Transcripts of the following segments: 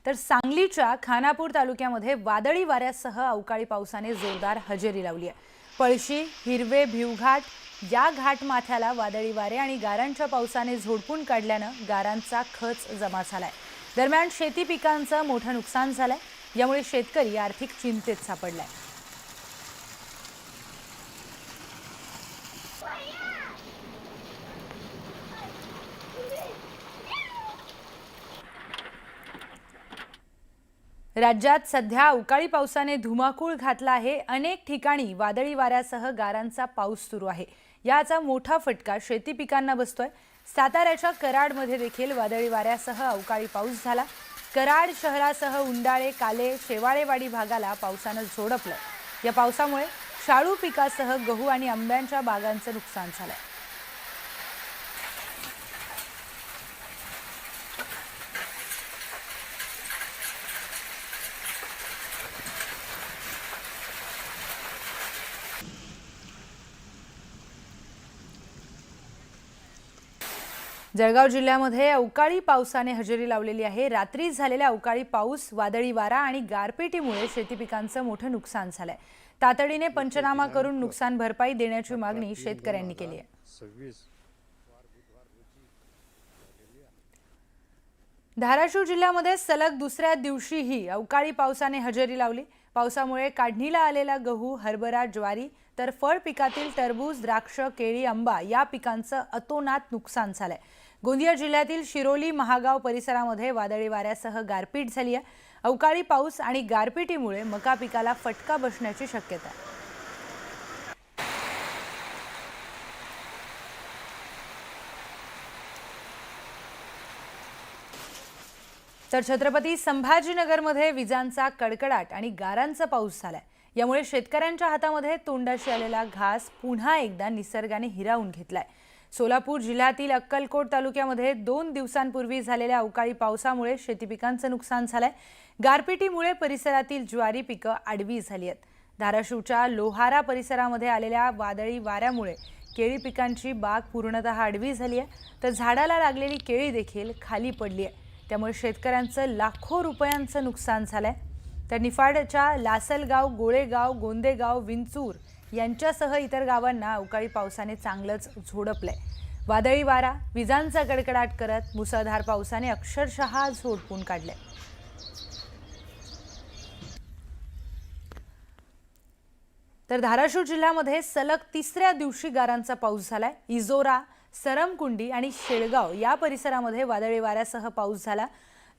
तर सांगलीच्या खानापूर तालुक्यामध्ये वादळी वाऱ्यासह अवकाळी पावसाने जोरदार हजेरी लावली आहे। पळशी, हिरवे, भिवघाट या घाट माथ्याला वादळी वारे आणि गारांच्या पावसाने झोडपून काढल्याने गारांचा खच जमा झालाय। दरम्यान शेती पिकांचं मोठं नुकसान झालंय, यामुळे शेतकरी आर्थिक चिंतेत सापडलाय। राज्यात सध्या अवकाळी पावसाने धुमाकूळ घातला आहे। अनेक ठिकाणी वादळी वाऱ्यासह गारांचा पाऊस सुरू आहे। याचा मोठा फटका शेती पिकांना बसतोय। साताऱ्याच्या कराडमध्ये देखील वादळी वाऱ्यासह अवकाळी पाऊस झाला। कराड शहरासह उंडाळे, काले, शेवाळेवाडी भागाला पावसाने झोडपलं। या पावसामुळे शाळू पिकासह गहू आणि आंब्याच्या बागांचं नुकसान झालंय। जळगाव जिल्ह्यामध्ये अवकाळी पावसाने हजेरी लावलेली आहे। रात्री झालेल्या अवकाळी पाऊस, वादळी वारा आणि गारपिटीमुळे शेती पिकांचं मोठं नुकसान झालंय। तातडीने पंचनामा करून नुकसान भरपाई देण्याची मागणी शेतकऱ्यांनी केली आहे। धाराशिव जिल्ह्यामध्ये सलग दुसऱ्या दिवशीही अवकाळी पावसाने हजेरी लावली। पावसामुळे काढणीला आलेला गहू, हरभरा, ज्वारी तर फळ पिकातील टरबूज, द्राक्ष, केळी, आंबा या पिकांचं अतोनात नुकसान झालंय। गोंदिया जिल्ह्यातील शिरोली, महागाव परिसरामध्ये वादळी वाऱ्यासह गारपीट झाली आहे। अवकाळी पाऊस आणि गारपिटीमुळे मका पिकाला फटका बसण्याची शक्यता आहे। तर छत्रपती संभाजीनगरमध्ये विजांचा कडकडाट आणि गारांचा पाऊस झालाय। यामुळे शेतकऱ्यांच्या हातामध्ये तोंडाशी आलेला घास पुन्हा एकदा निसर्गाने हिरावून घेतलाय। सोलापूर जिल्ह्यातील अक्कलकोट तालुक्यामध्ये 2 दिवसांपूर्वी झालेल्या अवकाळी पावसामुळे शेती पिकांचं नुकसान झालंय। गारपिटीमुळे परिसरातील ज्वारी पिकं आडवी झाली आहेत। धाराशिवच्या लोहारा परिसरामध्ये आलेल्या वादळी वाऱ्यामुळे केळी पिकांची बाग पूर्णतः आडवी झाली आहे, तर झाडाला लागलेली केळी देखील खाली पडली आहे। त्यामुळे शेतकऱ्यांचं लाखो रुपयांचं नुकसान झालंय। तर निफाडच्या लासलगाव, गोळेगाव, गोंदेगाव, विंचूर यांच्यासह इतर गावांना अवकाळी पावसाने चांगलंच झोडपलंय। वादळी वारा, विजांचा कडकडाट करत मुसळधार पावसाने अक्षरशः झोडपून काढले। तर धाराशिव जिल्ह्यामध्ये सलग तिसऱ्या दिवशी गारांचा पाऊस झालाय। इजोरा, सरमकुंडी आणि शेळगाव या परिसरामध्ये वादळी वाऱ्यासह पाऊस झाला।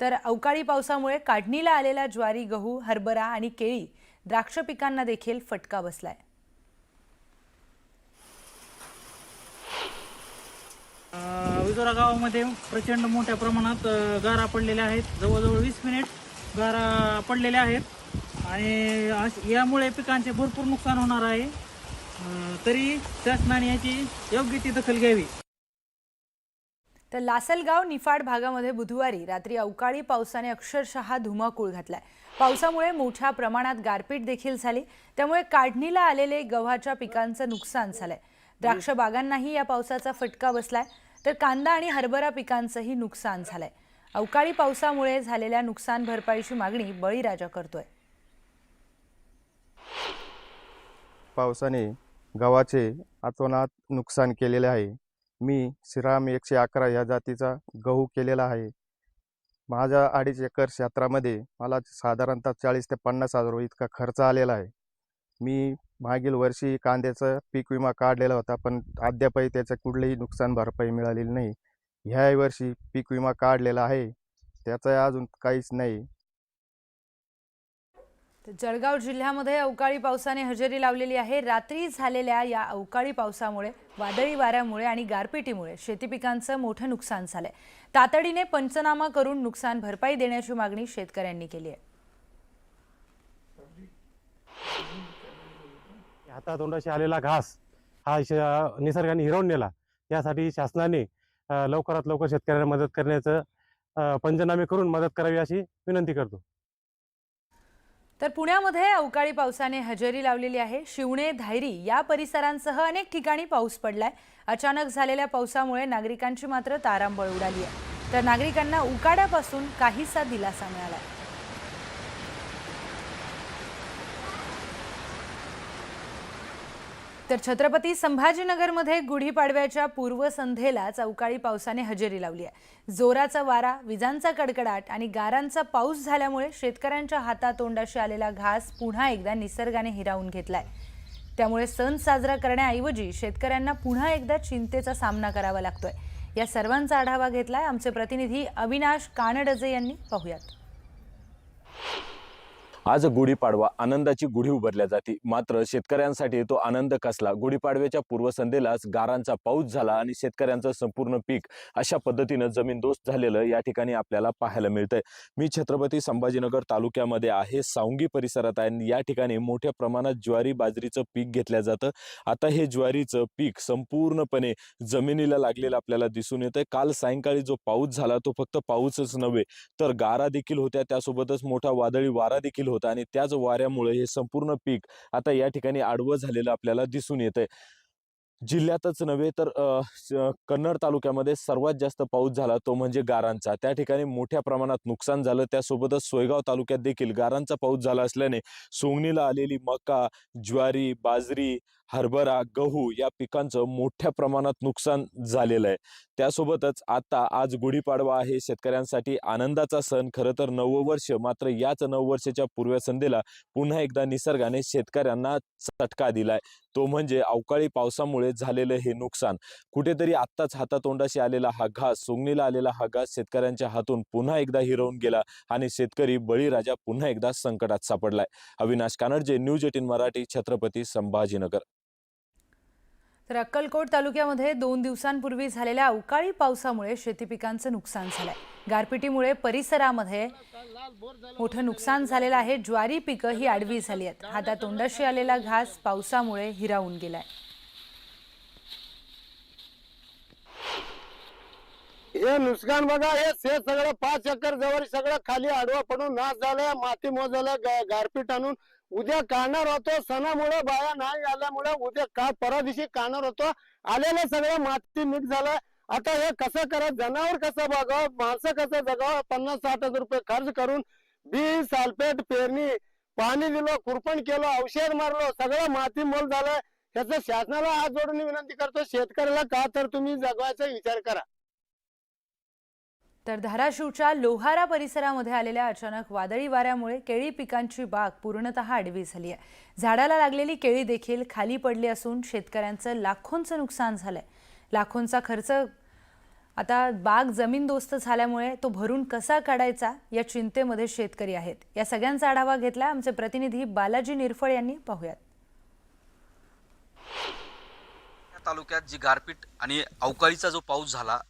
तर अवकाळी पावसामुळे काढणीला आलेला ज्वारी, गहू, हरभरा आणि केळी, द्राक्ष पिकांना देखील फटका बसलाय। इजोरा गावामध्ये प्रचंड मोठ्या प्रमाणात गारा पडलेल्या आहेत। जवळजवळ 20 मिनिट गारा पडलेल्या आहेत आणि यामुळे पिकांचे भरपूर नुकसान होणार आहे। तरी शासनाने याची योग्य ती दखल घ्यावी। तर लासलगाव, निफाड भागामध्ये बुधवारी रात्री अवकाळी पावसाने अक्षरशः धुमाकूळ घातलाय। पावसामुळे मोठ्या प्रमाणात गारपीट देखील झाली। त्यामुळे काढणीला आलेले गव्हाच्या पिकांचं नुकसान झालंय। द्राक्ष बागांनाही या पावसाचा फटका बसलाय। तर कांदा आणि हरभरा पिकांचंही नुकसान झालंय। अवकाळी पावसामुळे झालेल्या नुकसान भरपाईची मागणी बळीराजा करतोय। पावसाने गव्हाचे अतोनात नुकसान केलेले आहे। मी श्रीराम 111 या जातीचा गहू केलेला आहे। माझ्या 2.5 एकर क्षेत्रामध्ये मला साधारणतः 40 ते 50 हजार इतका खर्च आलेला आहे। मी मागील वर्षी कांद्याचा पीक विमा काढलेला होता, पण अद्यापही त्याचं कुठलीही नुकसान भरपाई मिळालेली नाही। ह्या वर्षी पीक विमा काढलेला आहे, त्याचा अजून काहीच नाही। जळगाव जिल्ह्यामध्ये अवकाळी पावसाने हजेरी लावलेली आहे। रात्री झालेल्या या अवकाळी पावसामुळे, वादळी वाऱ्यामुळे आणि गारपिटीमुळे शेती पिकांचं मोठं नुकसान झालंय। तातडीने पंचनामा करून नुकसान भरपाई देण्याची मागणी शेतकऱ्यांनी केली आहे। हातातोंडाशी आलेला घास हा निसर्गाने हिरावून नेला। यासाठी शासनाने लवकरात लवकर शेतकऱ्यांना मदत करण्याचं पंचनामे करून मदत करावी अशी विनंती करतो। तर पुण्यामध्ये अवकाळी पावसाने हजेरी लावलेली आहे। शिवणे, धायरी या परिसरांसह अनेक ठिकाणी पाऊस पडलाय। अचानक झालेल्या पावसामुळे नागरिकांची मात्र तारांबळ उडाली आहे। तर नागरिकांना उकाड्यापासून काहीसा दिलासा मिळाला। तर छत्रपती संभाजीनगरमध्ये गुढीपाडव्याच्या पूर्वसंध्येलाच अवकाळी पावसाने हजेरी लावली आहे। जोराचा वारा, विजांचा कडकडाट आणि गारांचा पाऊस झाल्यामुळे शेतकऱ्यांच्या हातातोंडाशी आलेला घास पुन्हा एकदा निसर्गाने हिरावून घेतलाय। त्यामुळे सण साजरा करण्याऐवजी शेतकऱ्यांना पुन्हा एकदा चिंतेचा सामना करावा लागतोय। या सर्वांचा आढावा घेतलाय आमचे प्रतिनिधी अविनाश कानडजे यांनी। पाहूयात। आज गुढीपाडवा आनंदाची गुढी उभारल्या जाते, मात्र शेतकऱ्यांसाठी तो आनंद कसला। गुढीपाडव्याच्या पूर्वसंध्येलाच गारांचा पाऊस झाला आणि शेतकऱ्यांचं संपूर्ण पीक अशा पद्धतीने जमीनदोस्त झालेलं या ठिकाणी आपल्याला पाहायला मिळतंय। मी छत्रपती संभाजीनगर तालुक्यामध्ये आहे, सावंगी परिसरात आहे। या ठिकाणी मोठ्या प्रमाणात ज्वारी बाजरीचं पीक घेतलं जातं। आता हे ज्वारीचं पीक संपूर्णपणे जमिनीला लागलेलं आपल्याला दिसून येतंय। काल सायंकाळी जो पाऊस झाला तो फक्त पाऊसच नव्हे तर गारा देखील होत्या, त्यासोबतच मोठा वादळी वारा देखील होता आणि त्याच वाऱ्यामुळे हे संपूर्ण पीक आता या ठिकाणी आडवं झालेलं आपल्याला दिसून येतंय। जिल्ह्यातच नव्हे तर कन्नड तालुक्यामध्ये सर्वात जास्त पाऊस झाला तो म्हणजे गारांचा। त्या ठिकाणी मोठ्या प्रमाणात नुकसान झालं। त्यासोबतच सोयगाव तालुक्यात देखील गारांचा पाऊस झाला असल्याने सोंगणीला आलेली मका, ज्वारी, बाजरी, हरभरा, गहू या पिकांचं मोठ्या प्रमाणात नुकसान झालेलं आहे। त्यासोबतच आता आज गुढीपाडवा आहे, शेतकऱ्यांसाठी आनंदाचा सण। खरं तर नववर्ष, मात्र याच नववर्षाच्या पूर्वसंध्येला पुन्हा एकदा निसर्गाने शेतकऱ्यांना चटका दिलाय, तो म्हणजे अवकाळी पावसामुळे झालेलं हे नुकसान। कुठेतरी आत्ताच हातातोंडाशी आलेला हा घास, सोंगणीला आलेला हा घास शेतकऱ्यांच्या हातून पुन्हा एकदा हिरावून गेला आणि शेतकरी बळीराजा पुन्हा एकदा संकटात सापडलाय। अविनाश कानडजे, न्यूज 18 मराठी, छत्रपती संभाजीनगर। तर अक्कलकोट तालुक्यामध्ये 2 दिवसांपूर्वी झालेल्या अवकाळी पावसामुळे शेती पिकांचं नुकसान झालंय। गारपिटीमुळे परिसरामध्ये मोठं नुकसान झालेलं आहे। ज्वारी पिकं ही आडवी झाली आहेत। हातातोंडाशी आलेला घास पावसामुळे हिरावून गेलाय। हे नुकसान बघा, हे शेत सगळं 5 एकर जवळ सगळं खाली आडवा पडून नाश झालं। माती मोजायला गारपीट आणून उद्या काढणार होतो, सणामुळे बाया नाही आल्यामुळे उद्या परवा दिवशी काढणार होतो, आलेलं सगळं माती मिक्स झालं। आता हे कसं करत, जनावर कसं बघावं, माणसं कसं जगावं। 50-60 हजार रुपये खर्च करून बी, सालपेट, पेरणी, पाणी दिलं, खुरपण केलं, औषध मारलं, सगळं माती मोल झालं। त्याचं शासनाला हात जोडून विनंती करतो, शेतकऱ्याला का तर तुम्ही जगवायचा विचार करा। तर धाराशिवच्या लोहारा परिसरामध्ये आलेल्या अचानक वादळी वाऱ्यामुळे केळी पिकांची बाग पूर्णतः आडवी झाली आहे। झाडाला लागलेली केळी देखील खाली पडली असून शेतकऱ्यांचं लाखोंचं नुकसान झालंय। लाखोंचा खर्च, आता बाग जमीनदोस्त झाल्यामुळे तो भरून कसा काढायचा या चिंतेमध्ये शेतकरी आहेत। या सगळ्यांचा आढावा घेतला आमचे प्रतिनिधी बालाजी निरफळ यांनी। पाहूयात। तालुक्यात जी गारपीट आणि अवकाळीचा जो पाऊस झाला,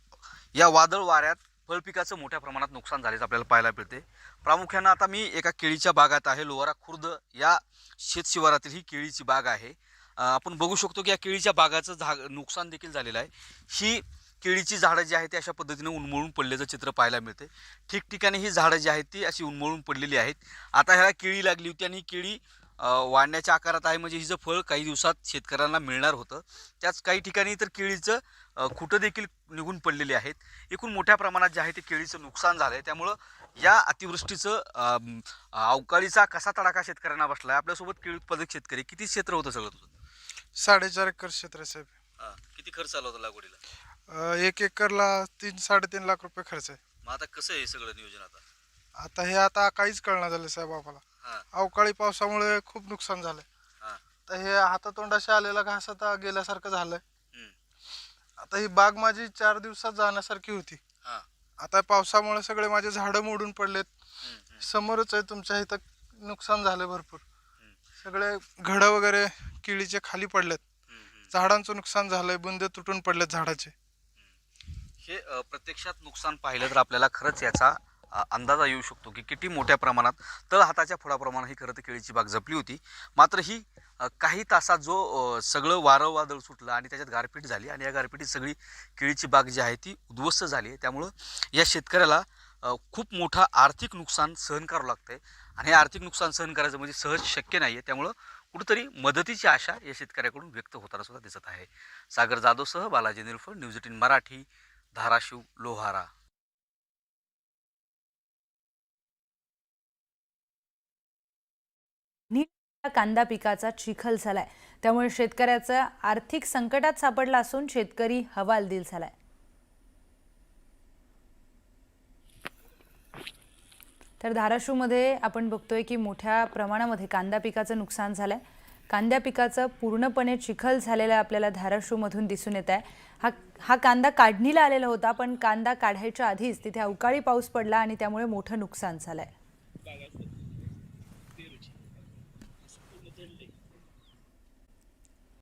या वादळ वाऱ्यात फळपिकाचं मोठ्या प्रमाणात नुकसान झाल्याचं आपल्याला पाहायला मिळते। प्रामुख्यानं आता मी एका केळीच्या बागात आहे। लोहारा खुर्द या शेतशिवारातील ही केळीची बाग आहे। आपण बघू शकतो की या केळीच्या बागाचं नुकसान देखील झालेलं आहे। ही केळीची झाडं जी आहेत ती अशा पद्धतीने उन्मळून पडल्याचं चित्र पाहायला मिळते। ठिकठिकाणी ही झाडं जी आहेत ती अशी उन्मळून पडलेली आहेत। आता ह्याला केळी लागली होती आणि ही केळी वाढण्याच्या आकारात आहे, म्हणजे हिचं फळ काही दिवसात शेतकऱ्यांना मिळणार होतं। त्याच काही ठिकाणी तर केळीचं खुटं देखील निघून पडलेले आहेत। एकूण मोठ्या प्रमाणात जे आहे ते केळीचं नुकसान झालंय। त्यामुळं या अतिवृष्टीचं अवकाळीचा कसा तडाखा शेतकऱ्यांना बसलाय। आपल्यासोबत केळी उत्पादक शेतकरी, किती क्षेत्र होतं सगळं तुझं? 4.5 एकर क्षेत्र आहे साहेब। किती खर्च आला होता लागवडीला? 1 एकरला 3-3.5 लाख रुपये खर्च आहे। मग आता कसं आहे सगळं नियोजन? आता काहीच कळणार झालं साहेब आम्हाला। अवकाळी पावसामुळे खूप नुकसान झालंय। तर हे हातातोंडाशी आलेला घास आता गेल्यासारखं झालंय। आता ही बाग माझी 4 दिवसात जाण्यासारखी होती। आता पावसामुळे सगळे माझे झाडं मोडून पडलेत। समोरच आहे तुमच्या इथं नुकसान झालंय भरपूर। सगळे घडं वगैरे केळीचे खाली पडलेत। झाडांचं नुकसान झालंय, बुंदे तुटून पडलेत झाडाचे। हे प्रत्यक्षात नुकसान पाहिलं तर आपल्याला खरंच याचा अंदाजा येऊ शकतो की किती मोठ्या प्रमाणात तळ हाताच्या फळाप्रमाणे ही खरं तर केळीची बाग जपली होती। मात्र ही काही तासात जो सगळं वारं वादळ सुटलं आणि त्याच्यात गारपीट झाली आणि या गारपीटीत सगळी केळीची बाग जी आहे ती उद्ध्वस्त झाली आहे। त्यामुळं या शेतकऱ्याला खूप मोठा आर्थिक नुकसान सहन करावं लागतंय आणि हे आर्थिक नुकसान सहन करायचं म्हणजे सहज शक्य नाही आहे। त्यामुळं कुठेतरी मदतीची आशा या शेतकऱ्याकडून व्यक्त होताना सुद्धा दिसत आहे। सागर जाधवसह बालाजी निरफळ, न्यूज 18 मराठी, धाराशिव, लोहारा। कांदा पिकाचा चिखल झालाय। त्यामुळे शेतकऱ्याचं आर्थिक संकटात सापडला असून शेतकरी हवालदिल झालाय. तर धाराशिवमध्ये आपण बघतोय की मोठ्या प्रमाणामध्ये कांदा पिकाचं नुकसान झालंय. कांद्या पिकाचं पूर्णपणे चिखल झालेलं आपल्याला धाराशिवमधून दिसून येत आहे. हा कांदा काढणीला आलेला होता, पण कांदा काढायच्या आधीच तिथे अवकाळी पाऊस पडला आणि त्यामुळे मोठं नुकसान झालंय.